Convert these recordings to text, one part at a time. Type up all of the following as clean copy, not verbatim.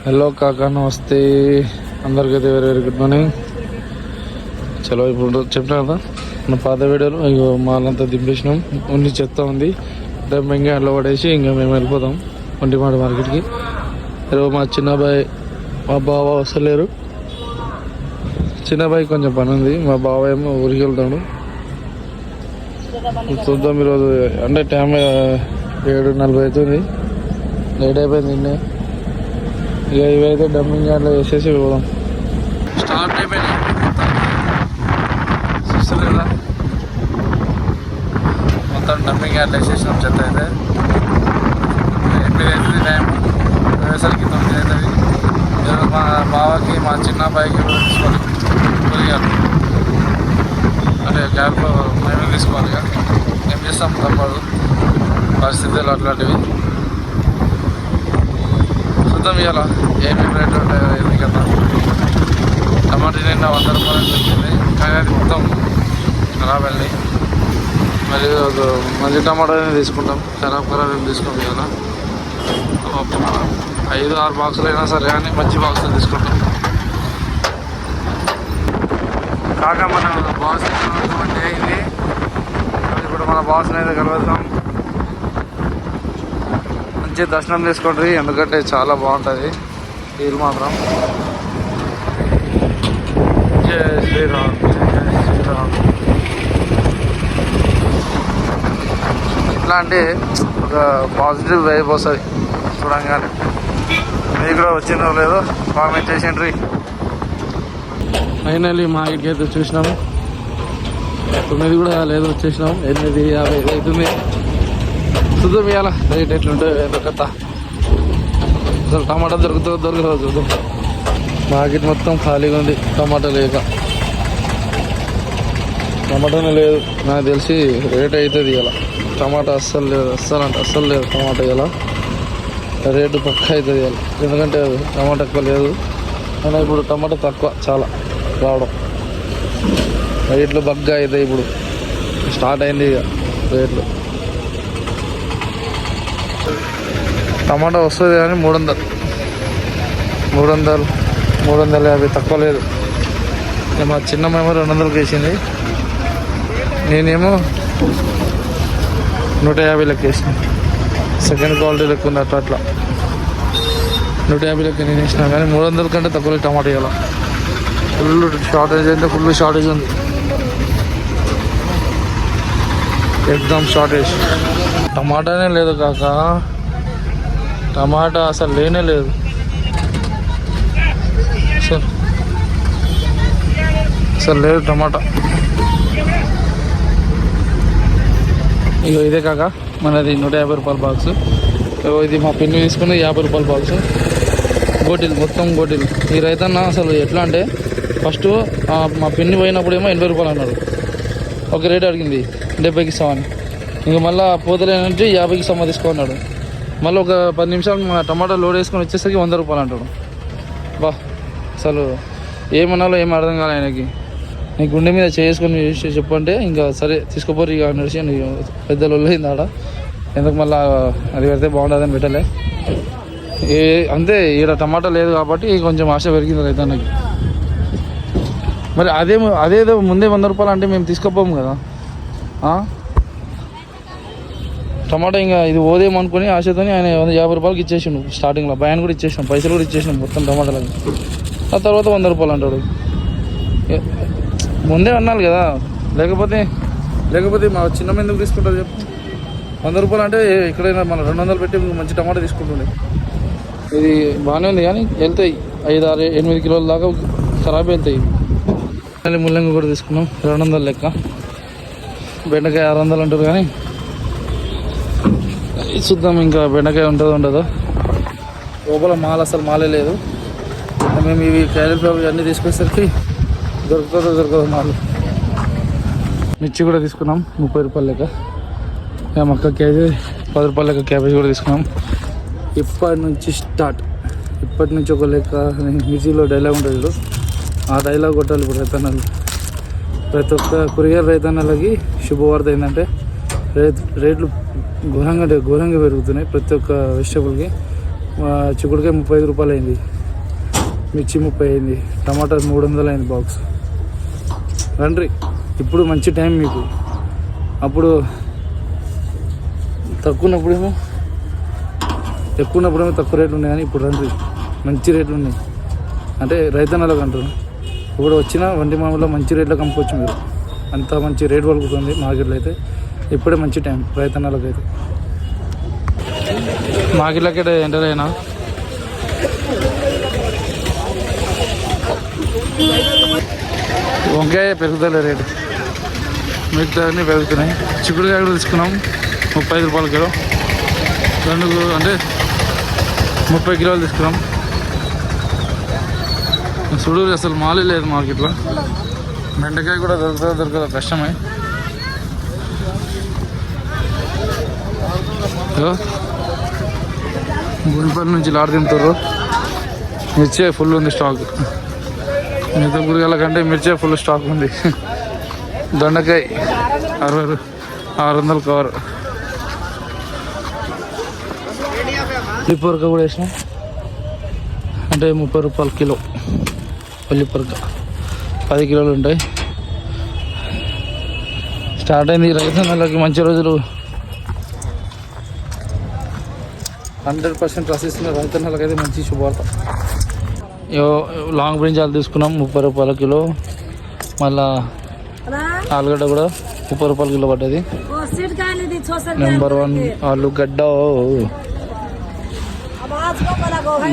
Hello కాకా, నమస్తే అందరికైతే very very good morning. చలో ఇప్పుడు చెప్పినా కదా మన పాత వీడియోలు, ఇక మాలంతా దింపేసినాం. ఓన్లీ చెత్త ఉంది, డంపింగ్ యార్డ్లో పడేసి ఇంకా మేము వెళ్ళిపోతాం ఒంటిమాడ మార్కెట్కి. ఈరోజు మా చిన్నబాయ్ మా బావ వస్తలేరు. చిన్నబాయ్ కొంచెం పని ఉంది, మా బావ ఏమో ఊరికి వెళ్తాడు. చూద్దాం ఈరోజు, అంటే టైం 7:40 అవుతుంది, లేట్ అయిపోయింది నిన్నే. ఇక ఇవైతే డంపింగ్ యార్డ్లో వేసేసి పోదాం. స్టార్ట్ అయిపోయినాయి కదా, మొత్తం డంపింగ్ యార్డ్లో వేసేసినాం చెత్త అయితే. 8 అవుతుంది టైం, వేసరికి 9 అవుతుంది. ఈరోజు మా బావకి మా చిన్న అబ్బాయికి తీసుకోవాలి కూరగాయలు, అంటే క్యాబ్లో మేము తీసుకోవాలి. ఇక ఏం చేస్తాం, తప్పదు, పరిస్థితులు అట్లాంటివి. చూద్దాం ఇవాళ ఏమి రేట్ ఉంటాయో ఏంది కదా. టమాటా నిన్న 100 రూపాయలు దొరికింది, కానీ అది మొత్తం ఖరాబ్ వెళ్ళి. మరి మంచి టమాటా తీసుకుంటాం, ఖరాబ్ ఏం తీసుకోం. ఇవాళ 5-6 బాక్సులు అయినా సరే కానీ మంచి బాక్సులు తీసుకుంటాం. కాక మన బాస్ అంటే ఇది, ఇప్పుడు మన బాస్ని అయితే కలుగుతాం. మంచి దర్శనం చేసుకోండి, ఎందుకంటే చాలా బాగుంటుంది వీళ్ళు మాత్రం. జై శ్రీరామ్, జై శ్రీరామ్. ఇట్లా అంటే ఒక పాజిటివ్ వైబ్ వస్తుంది చూడంగానే. మీకు కూడా వచ్చిందో లేదో కామెంట్ చేసిండ్రి. ఫైనల్లీ మా ఇంటికి అయితే చూసినాము, 9 కూడా లేదు, వచ్చేసినాం. 8:50 అవుతుంది. చూద్దాం ఇవాళ రేట్ ఎట్లుంటుంది ఏదో కథ. అసలు టమాటా దొరకదు చూద్దాం. మార్కెట్ మొత్తం ఖాళీగా ఉంది, టమాటా లేక. టమాటానే లేదు, నాకు తెలిసి రేట్ అవుతుంది ఇలా. టమాటా అస్సలు లేదు, అస్సలు లేదు టమాటా ఇలా. రేటు పక్క అవుతుంది ఇలా, ఎందుకంటే టమాటా ఎక్కువ లేదు. అయినా ఇప్పుడు టమాటా తక్కువ చాలా రావడం, రేట్లు బగ్గా అవుతాయి. ఇప్పుడు స్టార్ట్ అయింది ఇక రేట్లు. టమాటా వస్తుంది కానీ 350 తక్కువ లేదు. మా చిన్నమేమో 200కి వేసింది, నేనేమో 150 లెక్క వేసిన. సెకండ్ క్వాలిటీ లెక్క ఉంది, అట్లా 150 లెక్క నేను వేసిన. కానీ 300 కంటే తక్కువ టమాటా ఇవ్వాలి. ఫుల్ షార్టేజ్ అయితే ఫుల్ షార్టేజ్ ఉంది, ఎగ్జామ్ షార్టేజ్. టమాటానే లేదు కాక, టమాటా అసలు లేనే లేదు. అసలు లేదు టమాటా. ఇక ఇదే కాక మనది 150 రూపాయల బాక్స్. ఇది మా పిన్ని తీసుకుని 50 రూపాయల బాక్స్. గోటీలు, మొత్తం గోటీలు. ఈ రైతన్న అసలు ఎట్లా అంటే, ఫస్ట్ మా పిన్ని పోయినప్పుడు ఏమో 80 రూపాయలు అన్నాడు, ఒక రేట్ అడిగింది 70కి ఇస్తామని. ఇంక మళ్ళీ పోతలేనంటే 50కి ఇస్తామని తీసుకున్నాడు. మళ్ళీ ఒక 10 నిమిషాలు మా టమాటా లోడ్ వేసుకొని వచ్చేసరికి 100 రూపాయలు అంటాడు. బా, అసలు ఏమన్నాలో ఏం అర్థం కాలే ఆయనకి. నీ గుండె మీద చేసుకొని చెప్పంటే ఇంకా సరే తీసుకోపోరు ఇక నడిచి పెద్దలు అయింది ఆడ. ఎందుకు మళ్ళీ అది పెడితే బాగుంటుందని పెట్టలే. అంతే, ఈడ టమాటా లేదు కాబట్టి కొంచెం ఆశ పెరిగింది రైతన్నకి. మరి అదేదో ముందే 100 రూపాయలు అంటే మేము తీసుకోపోము కదా. టమాటా ఇంకా ఇది ఓదేమనుకుని ఆశతోని ఆయన 50 రూపాయలకి ఇచ్చేసాను స్టార్టింగ్లో. భయాన్ని కూడా ఇచ్చేసినాం, పైసలు కూడా ఇచ్చేసినాం మొత్తం టమాటాలకి. ఆ తర్వాత 100 రూపాయలు అంటాడు. ముందే అన్నాను కదా, లేకపోతే మా చిన్న ఎందుకు తీసుకుంటారు చెప్పు. 100 రూపాయలు అంటే ఎక్కడైనా మనం 200 పెట్టి మంచి టమాటా తీసుకుంటుండే. ఇది బాగానే ఉంది కానీ వెళ్తాయి 5, 6, 8 కిలోల దాకా ఖరాబ్ వెళ్తాయి. మళ్ళీ ముల్లంగి కూడా తీసుకున్నాం 200 లెక్క. బెండకాయ 600 అంటారు కానీ చూద్దాం ఇంకా బెండకాయ ఉండదో. లోపల అసలు మాలే లేదు. మేము ఇవి క్యారెట్ అన్నీ తీసుకొచ్చేసరికి దొరకదో మాలు. మిర్చి కూడా తీసుకున్నాం 30 రూపాయల లెక్క. మక్క కేజీ 10 రూపాయల లెక్క. క్యాబేజ్ కూడా తీసుకున్నాం. ఇప్పటి నుంచి ఒక లెక్క. మిర్చిలో డైలాగ్ ఉంటుంది, ఆ డైలాగ్ కొట్టాలి ఇప్పుడు రైతన్నలు. ప్రతి ఒక్క కూరగాయల రైతన్నలకి శుభవార్త ఏంటంటే రేట్లు ఘోరంగా పెరుగుతున్నాయి ప్రతి ఒక్క వెజిటబుల్కి. చిక్కుడుకాయ 35 రూపాయలు అయింది, మిర్చి 30 అయింది, టమాటా 300 అయింది బాక్స్. రండి, ఇప్పుడు మంచి టైం మీకు. అప్పుడు ఎక్కువ ఉన్నప్పుడేమో తక్కువ రేట్లు ఉన్నాయి, కానీ ఇప్పుడు రండి మంచి రేట్లు ఉన్నాయి. అంటే రైతన్నలకు అంటారు. ఇప్పుడు వచ్చిన వంటి మామూలులో మంచి రేట్లకు అమ్ముకోవచ్చు మీరు. అంత మంచి రేట్ పలుకుతుంది మార్కెట్లో అయితే. ఇప్పుడే మంచి టైం రైతన్నలకు అయితే. మార్కెట్లకి ఎంటర్ అయినా వంకాయ పెరుగుదలే రేటు, మిగతా అన్నీ పెరుగుతున్నాయి. చిక్కుడుకాయ కూడా తీసుకున్నాం 35 రూపాయల కిలో, 2 అంటే 30 కిలోలు తీసుకున్నాం. సుడూరు అసలు మాలే లేదు మార్కెట్లో. బెండకాయ కూడా దొరకదు కష్టమే. గుంపల్లి నుంచి లాడ్ తింటారు. మిర్చే ఫుల్ ఉంది స్టాక్. మిగతా కూరగాయల కంటే మిర్చే ఫుల్ స్టాక్ ఉంది. దొండకాయ 600 కవర్. పల్లిపొరక కూడా వేసినాం, అంటే 30 రూపాయల కిలో. పల్లిపొరక 10 కిలోలు ఉంటాయి. స్టార్ట్ అయింది రైతన్నలకి మంచి రోజులు. 100% రసిస్తున్న రైతన్నలకి అయితే మంచి శుభవార్త. లాంగ్ బ్రింజాలు తీసుకున్నాం 30 రూపాయల కిలో. మళ్ళా ఆలుగడ్డ కూడా 30 రూపాయల కిలో పడ్డది. నెంబర్ 1 ఆలుగడ్డ.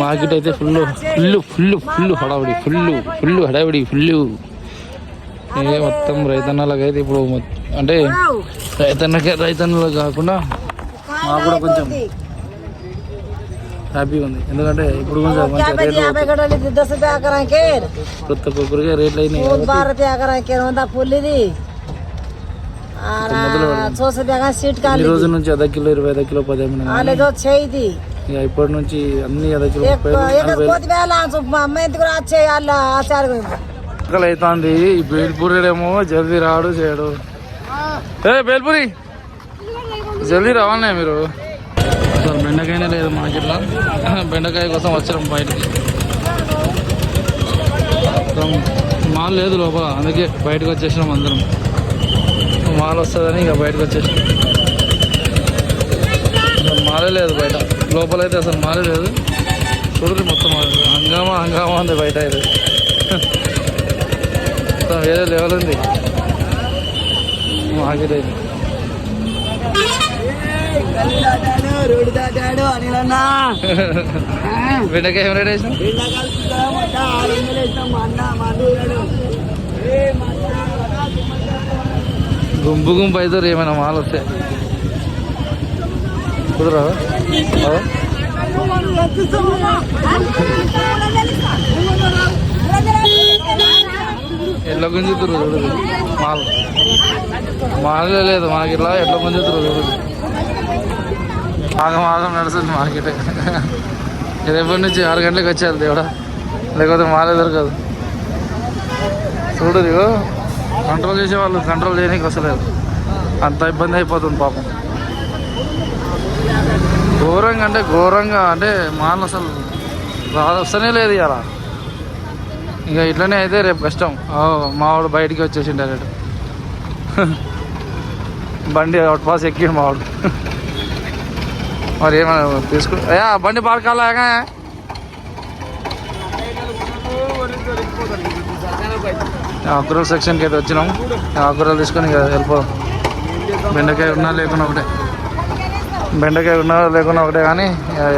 మార్కెట్ అయితే ఫుల్ హడావిడి. మొత్తం రైతన్నలకి అయితే ఇప్పుడు, అంటే రైతన్నలు కాకుండా మాకు కూడా కొంచెం హ్యాపీగా ఉంది. ఎందుకంటే ఇప్పుడు కొంచెం కొత్త కూరగాయ రేట్లు అయినాయి. ఈ రోజు నుంచి అర్ధ కిలో 25 కిలో 10 ఇక ఇప్పటి నుంచి అన్ని అర్ధ కిలో అవుతుంది. ఈ బేల్పూరేమో జల్దీ రాడు చేయడు. బేల్పూరి జల్దీ రావాలనే మీరు. అసలు బెండకాయనే లేదు మార్కెట్లో. బెండకాయ కోసం వచ్చాం బయటకి. మాల్ లేదు లోపల, అందుకే బయటకు వచ్చేసినాం అందరం. మాల్ వస్తుందని ఇక బయటకు వచ్చేసినాం. అసలు మాలే లేదు బయట. లోపలైతే అసలు మాలే లేదు. చూడండి మొత్తం హంగామా ఉంది బయట. అయితే మొత్తం వేరే లెవెల్ ఉంది మార్కెట్ అయితే. బెండకాయ ఏం రేట్ వేసినాం? గుంపు అవుతారు ఏమైనా మాల్ వస్తే. కుదరా ఎట్లా గుంజుతురు చూడు. మాలే లేదు మనకి. ఇట్లా ఎట్లా గుంజుతురు చూడు. ఆగం నడుస్తుంది మార్కెట్. రేపటి నుంచి 6 గంటలకు వచ్చేయాలి దేవుడా, లేకపోతే మాలే దొరకదు. చూడు ఇగో, కంట్రోల్ చేసేవాళ్ళు కంట్రోల్ చేయడానికి వస్తలేదు. అంత ఇబ్బంది అయిపోతుంది పాపం. ఘోరంగా అంటే మాల్ అసలు వస్తనే లేదు ఇవాళ. ఇంకా ఇట్లనే అయితే రేపు కష్టం. మావాడు బయటికి వచ్చేసి డైరెక్ట్ బండి అవుట్ పాస్ ఎక్కిండు మావాడు. మరి ఏమైనా తీసుకుని బండి పాడకాలా? ఆకుకూరల సెక్షన్కి అయితే వచ్చినాం. ఆకుకూరలు తీసుకొని ఇక వెళ్ళిపోదాం. బెండకాయ ఉన్నా లేకున్నా ఒకటే, కానీ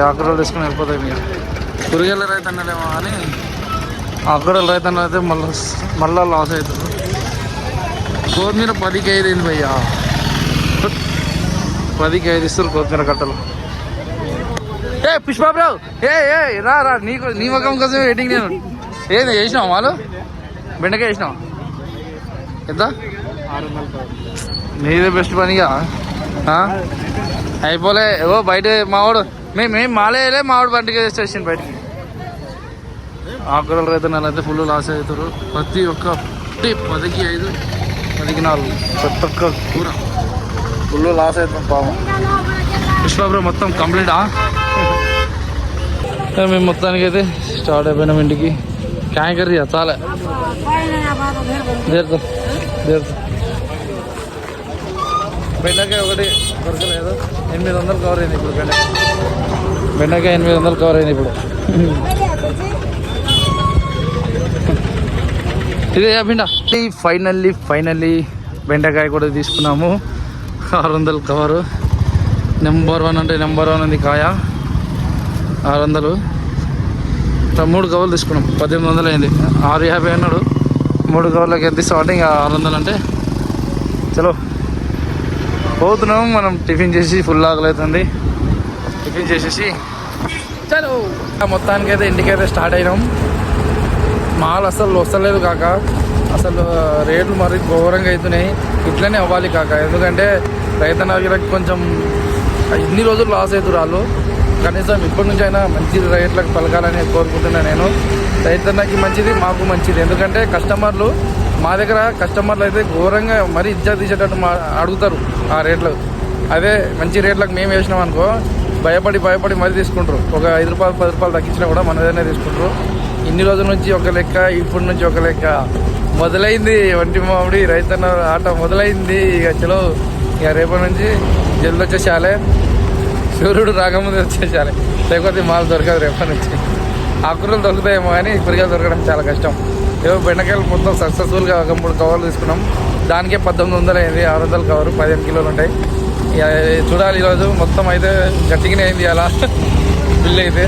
ఆకుకూరలు తీసుకొని వెళ్ళిపోతాయి. మీరు కూరగాయల రైతన్నలేమో కానీ ఆకుకూరల రైతన్న అయితే మళ్ళా లాస్ అవుతుంది. కొత్తిమీర 10కి 5 అయింది భయ్యా. 10కి 5 ఇస్తారు కొత్తిమీర కట్టలు. పుష్పారావు రా నీ ముఖం కోసం వెయిటింగ్. నేను ఏది వేసినావు వాళ్ళు? బెండకాయ వేసినావు ఎంత? నీదే బెస్ట్ పనిగా అయిపోలే. బయట మావాడు మేమేం మాలేలే, మావాడు బండికి తెచ్చేసింది బయటికి. ఆకుకూరలు రైతన్నలు ఫుల్ లాస్ అవుతారు. ప్రతి ఒక్క 10కి 5 10కి 4 ప్రతి ఒక్క కూర ఫుల్ లాస్ అవుతుంది పాపం. పుష్పాబ్రో మొత్తం కంప్లీటా? మేము మొత్తానికి అయితే స్టార్ట్ అయిపోయినాం ఇంటికి. క్యాంకర్ చాలా దేరుతో బెండకాయ ఒకటి దొరకలేదు. 800 కవర్ అయింది ఇప్పుడు. బెండకాయ 800 కవర్ అయింది ఇప్పుడు. ఇదే భిండ. ఫైనల్లీ బెండకాయ కూడా తీసుకున్నాము. 600 కవరు. నెంబర్ 1 అంటే నెంబర్ 1 ఉంది కాయ. 600. 3 కవర్లు తీసుకున్నాం. 1800 అయింది. 650 అన్నాడు. 3 కవర్లకి ఎంత ఇస్తాం అంటే ఇంకా 600 అంటే చలో పోతున్నాం. మనం టిఫిన్ చేసి ఫుల్ ఆకలి అవుతుంది. టిఫిన్ చేసేసి చలో మొత్తానికైతే ఇంటికైతే స్టార్ట్ అయినాం. మాల్ అసలు వస్తలేదు కాక. అసలు రేట్లు మరి ఘోరంగా అవుతున్నాయి. ఇట్లనే అవ్వాలి కాక. ఎందుకంటే రైతన్నలకు కొంచెం ఇన్ని రోజులు లాస్ అవుతారు వాళ్ళు. కనీసం ఇప్పటి నుంచి అయినా మంచి రేట్లకు పలకాలని కోరుకుంటున్నాను నేను. రైతన్నకి మంచిది, మాకు మంచిది. ఎందుకంటే కస్టమర్లు మా దగ్గర కస్టమర్లు అయితే ఘోరంగా మరీ ఇజ్జత్ తీసేటట్టు అడుగుతారు ఆ రేట్లు. అదే మంచి రేట్లకు మేము వేసినాం అనుకో భయపడి మరీ తీసుకుంటారు. ఒక 5 రూపాయలు 10 రూపాయలు తగ్గించినా కూడా మన దగ్గరనే తీసుకుంటారు. ఇన్ని రోజుల నుంచి ఒక లెక్క, ఇప్పటి నుంచి ఒక లెక్క. మొదలైంది వంటి మామిడి రైతన్న ఆట మొదలైంది. ఇక చలో ఇక రేపటి నుంచి జల్ది వచ్చేసాలే. సూర్యుడు రాకముందు వచ్చేసాలి. లేకపోతే మాలు దొరకదు రేపటి నుంచి. ఆకుకూరలు దొరుకుతాయేమో కానీ కూరగాయలు దొరకడం చాలా కష్టం. ఏవో బెండకాయలు మొత్తం సక్సెస్ఫుల్గా ఒక 3 కవర్లు తీసుకున్నాం. దానికే 1800 అయింది. 600 కవరు 15 కిలోలు ఉంటాయి. ఇక చూడాలి ఈరోజు మొత్తం అయితే గట్టిగానే అయింది అలా బిల్ అయితే.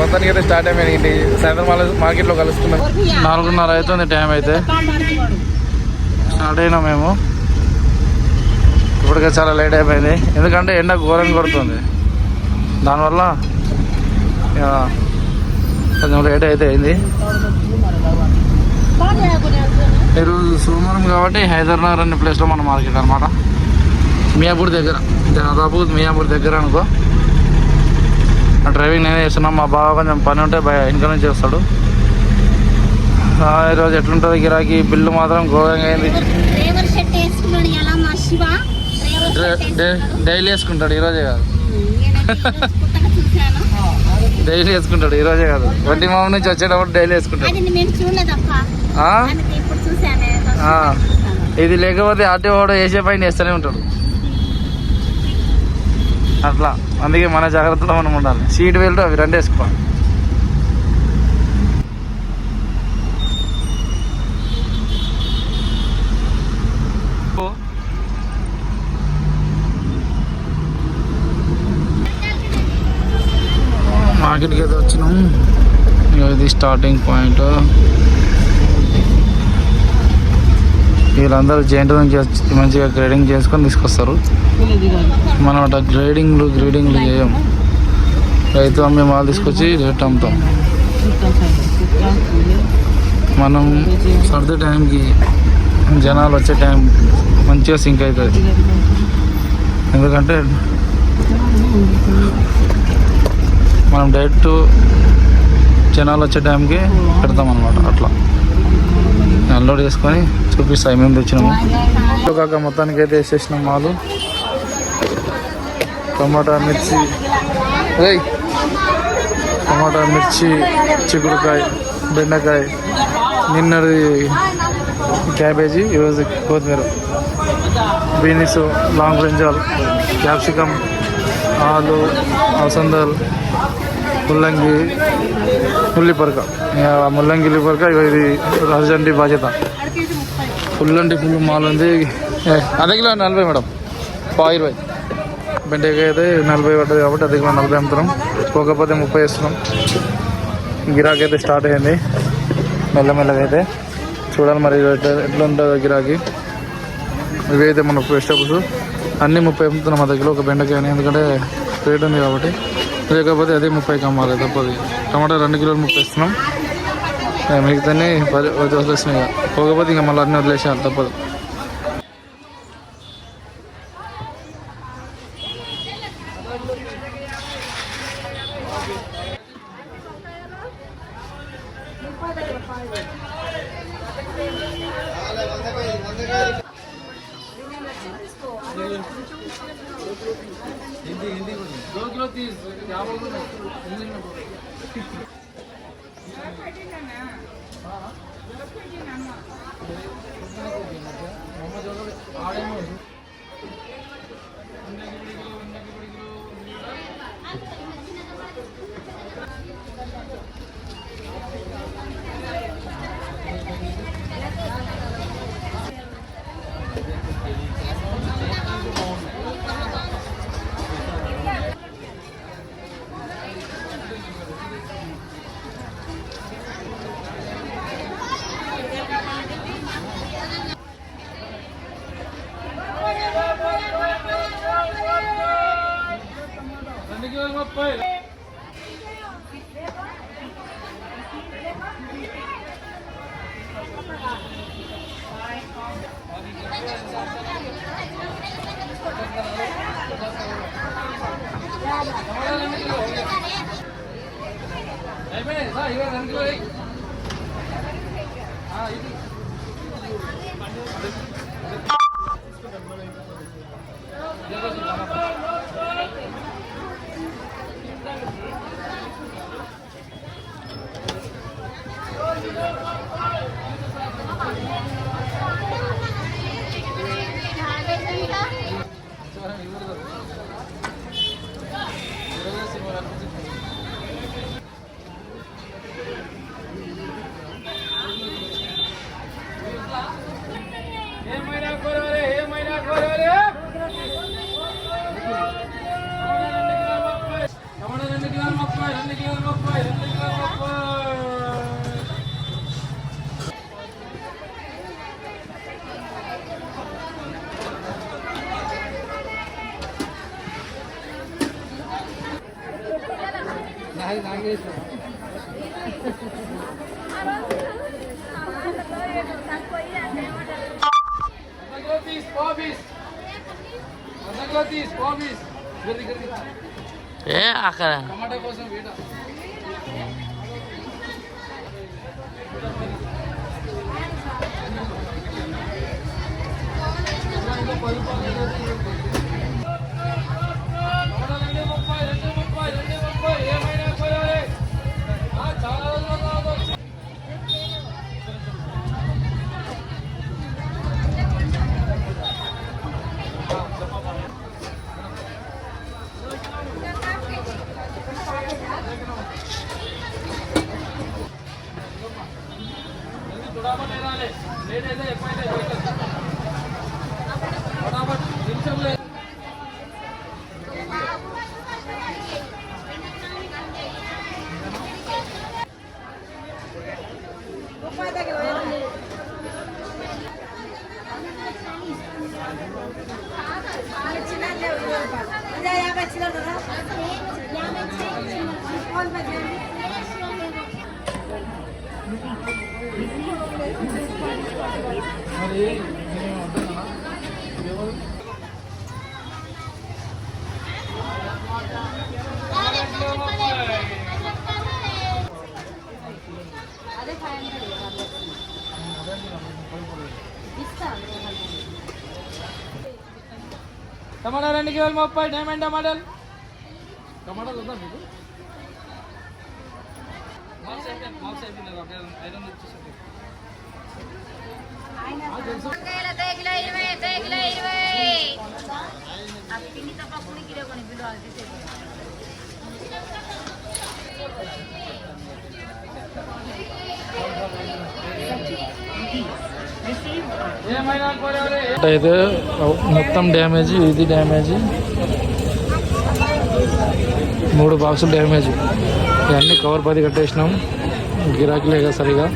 మొత్తానికి అయితే స్టార్ట్ అయిపోయింది. సాయంత్రం మార్కెట్లో కలుసుకున్నాం. 4:30 అవుతుంది టైం అయితే. స్టార్ట్ అయినాం మేము. ఇప్పటికే చాలా లేట్ అయిపోయింది. ఎందుకంటే ఎండ ఘోరంగా కొడుతుంది. దానివల్ల కొంచెం లేట్ అయితే అయింది. ఈరోజు సోమవారం కాబట్టి హైదరాబాద్ అనే ప్లేస్లో మన మార్కెట్ అనమాట. మియాపూర్ దగ్గర, దాదాపు మియాపూర్ దగ్గర అనుకో. డ్రైవింగ్ నేనే చేస్తున్నాం. మా బావ కొంచెం పని ఉంటే ఇంట్లో నుంచి చేస్తాడు. ఈరోజు ఎట్లుంటుంది గిరాకీ? బిల్లు మాత్రం ఘోరంగా అయింది. డైలీ వేసుకుంటాడు, ఈరోజే కాదు. డైలీ వేసుకుంటాడు, ఈరోజే కాదు. వంటి మామ నుంచి వచ్చేటప్పుడు డైలీ వేసుకుంటాడు. ఇది లేకపోతే ఆటో వాడు వేసే పైన వేస్తూనే ఉంటాడు అట్లా. అందుకే మన జాగ్రత్తలో మనం ఉండాలి. సీట్ బెల్ట్ అవి 2 వేసుకోవాలి. మార్కెట్కి అయితే వచ్చినాం. ఇది స్టార్టింగ్ పాయింట్. వీళ్ళందరూ జెంట్ నుంచి వచ్చి మంచిగా గ్రేడింగ్ చేసుకొని తీసుకొస్తారు. మనం అట్లా గ్రేడింగ్లు చేయం. రైతు అమ్మే మాల్ తీసుకొచ్చి రేట్ అమ్ముతాం. మనం సర్దే టైంకి జనాలు వచ్చే టైం మంచిగా సింక్ అవుతుంది. ఎందుకంటే మనం డైరెక్ట్ జనాలు వచ్చే టైంకి పెడతాం అన్నమాట. అట్లా అన్లోడ్ చేసుకొని చూపిస్తాయి మేము తెచ్చినాము. కాక మొత్తానికి అయితే వేసేసినాం మాలు. టమాటా మిర్చి, చిక్కుడుకాయ, బెండకాయ, నిన్నది క్యాబేజీ, ఈరోజు కొత్తిమీర, బీన్స్, లాంగ్ బ్రింజాల్, క్యాప్సికమ్, ఆలు, అలసందలు, ముల్లంగి, ఉల్లిపరక. ముల్లంగి ఉల్లిపరక ఇది రాజండి బాధ్యత. ఫుల్ మాల్ ఉంది. అర్ధ కిలో 40 మేడం, 20. బెండకాయ అయితే 40 పడ్డది కాబట్టి అర్ధ కిలో 40 అమ్ముతున్నాం. పోకపోతే 30 వేస్తున్నాం. గిరాకీ అయితే స్టార్ట్ అయింది మెల్లమెల్లగా అయితే. చూడాలి మరి ఎట్లా ఉంటుందో గిరాకీ. ఇవి అయితే మన వెజిటబుల్స్ అన్నీ 30 అమ్ముతున్నాం అర్ధ కిలో ఒక బెండకాయ. ఎందుకంటే రేట్ ఉంది కాబట్టి. లేకపోతే అదే 30 అమ్మాలి తప్పదు. టమాటా 2 కిలోలు 30 ఇస్తున్నాం. మిగతానే 10 వదిలేస్తున్నాయి. పోకపోతే ఇంకా మళ్ళీ అన్నీ వదిలేసాను తప్పదు. दो किलो 30 क्या बोल रहे हो हिंदी में बोलो అక్కడ టమాటా కోసం వేట టమాటా 2 కిలోలు 30 డైమండ్ టమాటాలు టమాటాలు వద్దా మీకు మార్క్స్ అయిపోయింది ఐరన్ వచ్చేసి అయితే మొత్తం డ్యామేజ్, ఇది డ్యామేజ్, 3 బాక్సులు డ్యామేజ్. ఇవన్నీ కవర్ 10 కట్టేసినాం. గిరాకీ లేక సరిగా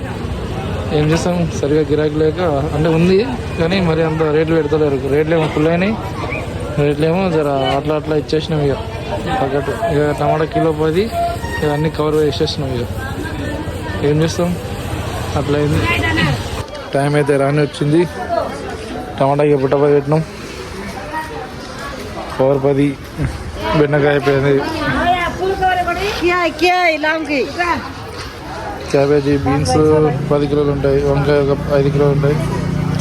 ఏం చేస్తాం, సరిగా గిరాకీ లేక అంటే ఉంది కానీ మరి అంత రేట్లు పెడతలేరు. రేట్లు ఏమో ఫుల్ అయినాయి, రేట్లు ఏమో జర అట్లా అట్లా ఇచ్చేసినాం. ఇక తగ్గట్టు ఇక టమాటా కిలో 10 ఇవన్నీ కవర్ వేసేసినాం. ఇక ఏం చేస్తాం, అట్లా అయింది. టైం అయితే రాని వచ్చింది. టమాటాకి పుట్ట 10 పెట్టినాం, కవర్ 10, బెండకాయ అయిపోయింది, క్యాబేజీ, బీన్స్ 10 కిలోలు ఉంటాయి, వంకాయ ఒక 5 కిలోలు ఉంటాయి,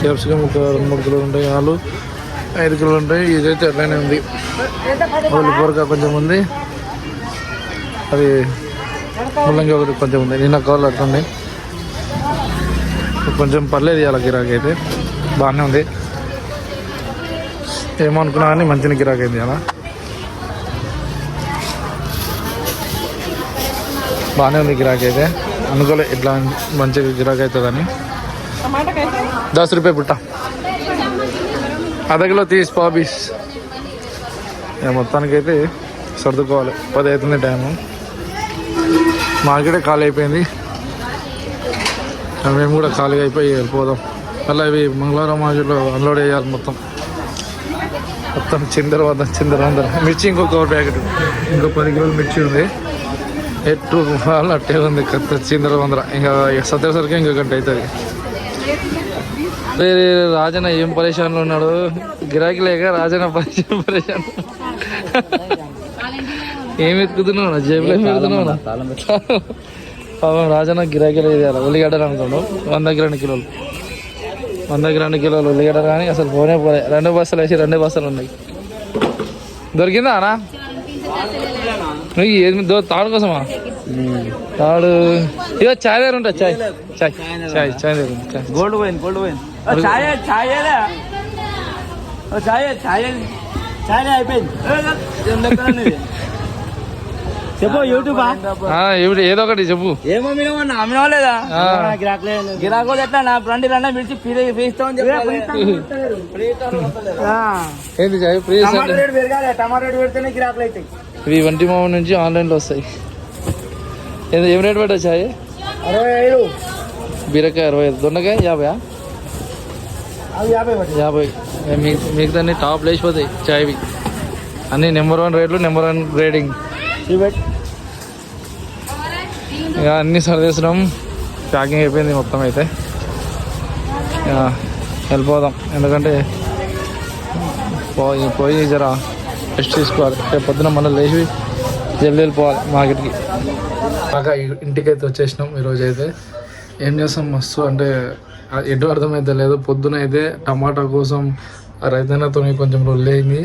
క్యాప్సికమ్ ఒక 2-3 కిలోలు ఉంటాయి, ఆలు 5 కిలోలు ఉంటాయి. ఇదైతే అట్లానే ఉంది. కూరగా కొంచెం ఉంది, అది ముల్లంగి ఒకటి కొంచెం ఉంది. నిన్న కవర్లు అట్లుంది. కొంచెం పర్లేదు ఇవాళ గిరాకీ అయితే బాగానే ఉంది. ఏమో అనుకున్నా కానీ మంచిగా గిరాకీ అయింది అలా. బాగానే ఉంది గిరాకీ అయితే. అనుకోలే ఇట్లా మంచిగా గిరాకీ అవుతుందని. 10 రూపాయ పుట్ట, అర్ధ కిలో 30 పాబీస్. మొత్తానికైతే సర్దుకోవాలి. 10 అవుతుంది టైము. మార్కెటే ఖాళీ అయిపోయింది. మేము కూడా ఖాళీగా అయిపోయి వెళ్ళిపోదాం. మళ్ళీ ఇవి మంగళవారం మార్కెట్లో అన్లోడ్ చేయాలి. మొత్తం చిందర మిర్చి ఇంకో కవర్ ప్యాకెట్, ఇంకో 10 కిలోలు మిర్చి ఉంది. ఎట్టు వాళ్ళు అట్టే ఉంది చిందర ఇంకా సత్యసరికి ఇంకో గంట అవుతుంది. రాజన్న ఏం పరేషాన్లో ఉన్నాడు. గిరాకీ లేక రాజన్న పరేషాన్. ఏం ఎత్తుకుతున్నావు? జేబులో ఏం ఎత్తుకుతున్నావు? పాపం రాజన్న గిరాకీ లేదు. ఉల్లిగడ్డలు అనుకోండు 100కి 2 కిలోలు, 100కి 2 కిలోలు ఉల్లిగడ్డలు. కానీ అసలు పోనే 2 బస్తాలు వేసి 2 బస్తాలు ఉన్నాయి. దొరికిందా అన్నా? నువ్వు ఏది తాడు కోసమా? తాడు ఇక చాయ్ దగ్గర ఉంటుంది. చాయ్ దగ్గర ఉంటుంది. గోల్డ్ పోయింది అయిపోయింది. చెప్పు యూట్యూబ్ ఏదో ఒకటి చెప్పు. ఏమో అమ్మినవాలేదా? గిరాకోలు ఎట్లా నా రండి రండి మిర్చి పీస్తామని ఏంది చాయ్ టమాటా రేటు పెరగాలి. టమాటా రేటు పెడితేనే గిరాకులు అవుతాయి. ఇవి వంటి మామ నుంచి ఆన్లైన్లో వస్తాయి. ఏం రేట్ పడ్డా చాయ్? 65. బీరకాయ 65, దొండకాయ 50. 50. మిగతా టాప్ లేచిపోతాయి చాయ్వి. అన్నీ నెంబర్ 1 రేట్లు, నెంబర్ 1 గ్రేడింగ్. ఇక అన్నీ సర్దేసినాం. ప్యాకింగ్ అయిపోయింది మొత్తం. అయితే ఇక వెళ్ళిపోదాం. ఎందుకంటే పోయి జర రెస్ట్ తీసుకోవాలి. రేపు పొద్దున మళ్ళీ లేచి జల్దీ వెళ్ళిపోవాలి మార్కెట్కి. బాగా ఇంటికైతే వచ్చేసినాం. ఈరోజు అయితే ఏం చేస్తాం, మస్తు అంటే ఎటు అర్థమైతే లేదు. పొద్దున అయితే టమాటా కోసం రైతన్నతో కొంచెం రొల్లైంది.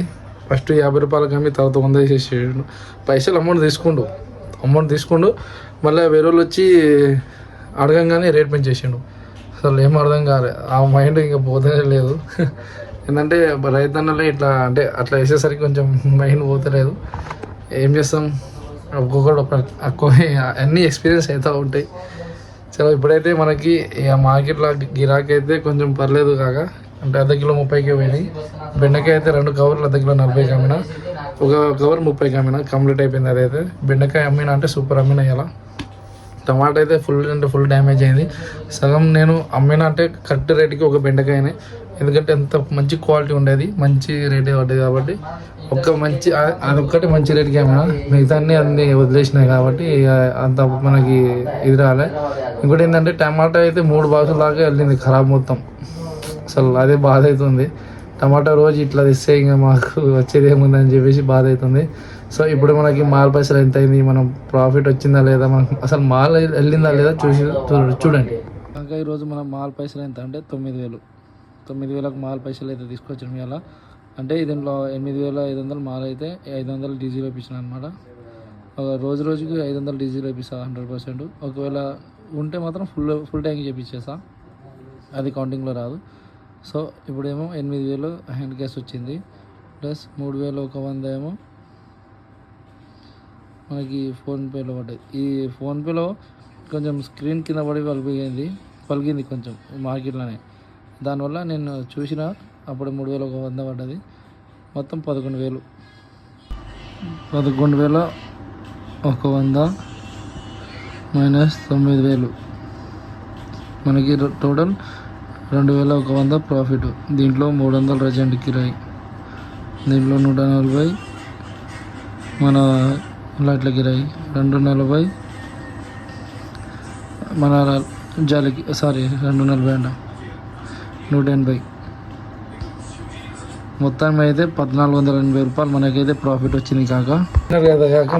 ఫస్ట్ 50 రూపాయలకి అమ్మి తర్వాత 100 వేసేసాడు. పైసలు అమౌంట్ తీసుకుండు. మళ్ళీ వేరే వాళ్ళు వచ్చి అడగంగానే రేట్ పెంచేసిండు. అసలు ఏం అర్థం కాలే. ఆ మైండ్ ఇంకా పోతేనే లేదు. ఏంటంటే రైతన్నలే ఇట్లా అంటే అట్లా వేసేసరికి కొంచెం మైండ్ పోతలేదు. ఏం చేస్తాం, ఒక్కొక్కటి అన్నీ ఎక్స్పీరియన్స్ అవుతూ ఉంటాయి. చలో ఇప్పుడైతే మనకి ఇక మార్కెట్లో గిరాకీ అయితే కొంచెం పర్లేదు కాక. అంటే అర్ధ కిలో 30కి పోయినాయి. బెండకాయ అయితే 2 కవర్లు అర్ధ కిలో 40కి అమ్మిన, ఒక కవర్ 30కి అమ్మిన. కంప్లీట్ అయిపోయింది. అదైతే బెండకాయ అమ్మిన అంటే సూపర్ అమ్మిన. ఇలా టమాటా అయితే ఫుల్ డ్యామేజ్ అయింది. సగం నేను అమ్మిన అంటే కరెక్ట్ రేటుకి ఒక బెండకాయనే. ఎందుకంటే ఎంత మంచి క్వాలిటీ ఉండేది, మంచి రేటే పడ్డది కాబట్టి అదొక్కటి మంచి రేటుకి అమ్మిన. మిగతా అన్నీ వదిలేసినాయి కాబట్టి అంత మనకి ఇది రాలే. ఇంకోటి ఏంటంటే టమాటా అయితే 3 బాక్సుల దాకా వెళ్ళింది ఖరాబ్ మొత్తం. అసలు అదే బాధ అవుతుంది. టమాటా రోజు ఇట్లా తెస్తే ఇంకా మాకు వచ్చేది ఏముందని చెప్పేసి బాధ అవుతుంది. సో ఇప్పుడు మనకి మాల్ పైసలు ఎంత అయింది, మనం ప్రాఫిట్ వచ్చిందా లేదా, మనకు అసలు మాల్ వెళ్ళిందా లేదా చూడండి. ఇంకా ఈరోజు మనం మాల్ పైసలు ఎంత అంటే 9,000కు మాల్ పైసలు అయితే తీసుకొచ్చాం ఇవాళ. అంటే దీంట్లో 8,500 మాల్ అయితే 500 డీజిల్ వేయించిన అనమాట. రోజుకి 500 డీజిల్ వేపిస్తా 100%. ఒకవేళ ఉంటే మాత్రం ఫుల్ ట్యాంక్ చేపించేస్తా, అది కౌంటింగ్లో రాదు. సో ఇప్పుడేమో 8,000 హ్యాండ్ క్యాష్ వచ్చింది, ప్లస్ 3,100 ఏమో మనకి ఫోన్పేలో పడ్డాయి. ఈ ఫోన్పేలో కొంచెం స్క్రీన్ కింద పడి పలిగింది కొంచెం మార్కెట్లోనే. దానివల్ల నేను చూసిన అప్పుడు 3,100 పడ్డది. మొత్తం 11,000. 11,100 మైనస్ 9,000 మనకి టోటల్ 2,100 ప్రాఫిట్. దీంట్లో 300 రజెంట్ కిరాయి, దీంట్లో 140 మన లైట్ల కిరాయి, 240 మన జాలికి 240 అంట 180. మొత్తం అయితే 1,480 రూపాయలు మనకైతే ప్రాఫిట్ వచ్చింది కాక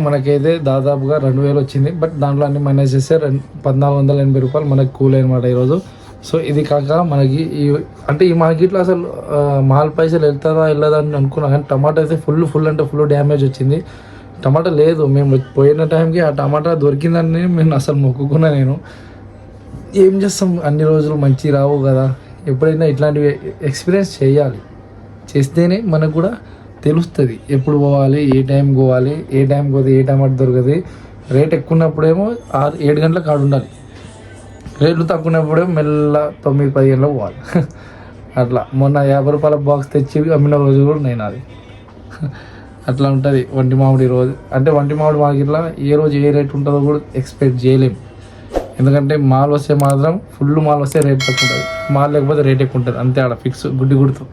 మనకైతే దాదాపుగా 2,000 వచ్చింది. బట్ దాంట్లో అన్ని మైనస్ చేస్తే 1,480 రూపాయలు మనకు కూల్ అనమాట ఈరోజు. సో ఇది కాక మనకి అంటే ఈ మార్కెట్లో అసలు మాల్ పైసలు వెళ్తుందా వెళ్ళదా అని అనుకున్నా, కానీ టమాటా అయితే ఫుల్ అంటే ఫుల్ డ్యామేజ్ వచ్చింది. టమాటా లేదు, మేము పోయిన టైంకి ఆ టమాటా దొరికిందని నేను అసలు మొక్కుకున్నా. నేను ఏం చేస్తాం, అన్ని రోజులు మంచి రావు కదా. ఎప్పుడైనా ఇట్లాంటివి ఎక్స్పీరియన్స్ చేయాలి, చేస్తేనే మనకు కూడా తెలుస్తుంది ఎప్పుడు పోవాలి, ఏ టైం పోవాలి, ఏ టైంకి పోతే ఏ టమాటా దొరకదు. రేట్ ఎక్కువ ఉన్నప్పుడేమో 6-7 గంటల కాడ ఉండాలి, రేట్లు తక్కువ ఉన్నప్పుడేమో మెల్ల 9-10 గంటలకు పోవాలి. అట్లా మొన్న 50 రూపాయల బాక్స్ తెచ్చి అమ్మిన రోజు కూడా నేను అది అట్లా ఉంటుంది వంటి మామిడి రోజు. అంటే వంటి మామిడి మార్కెట్లో ఏ రోజు ఏ రేట్ ఉంటుందో కూడా ఎక్స్పెక్ట్ చేయలేము. ఎందుకంటే మాల్ వస్తే మాత్రం ఫుల్ మాల్ వస్తే రేట్ తక్కువ ఉంటుంది, మాల్ లేకపోతే రేట్ ఎక్కువ ఉంటుంది, అంతే ఆడ ఫిక్స్ గుడ్డి గుర్తు.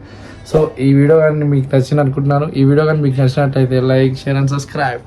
సో ఈ వీడియో కానీ మీకు నచ్చింది అనుకుంటున్నాను. ఈ వీడియో కానీ మీకు నచ్చినట్టయితే లైక్, షేర్ అండ్ సబ్స్క్రైబ్.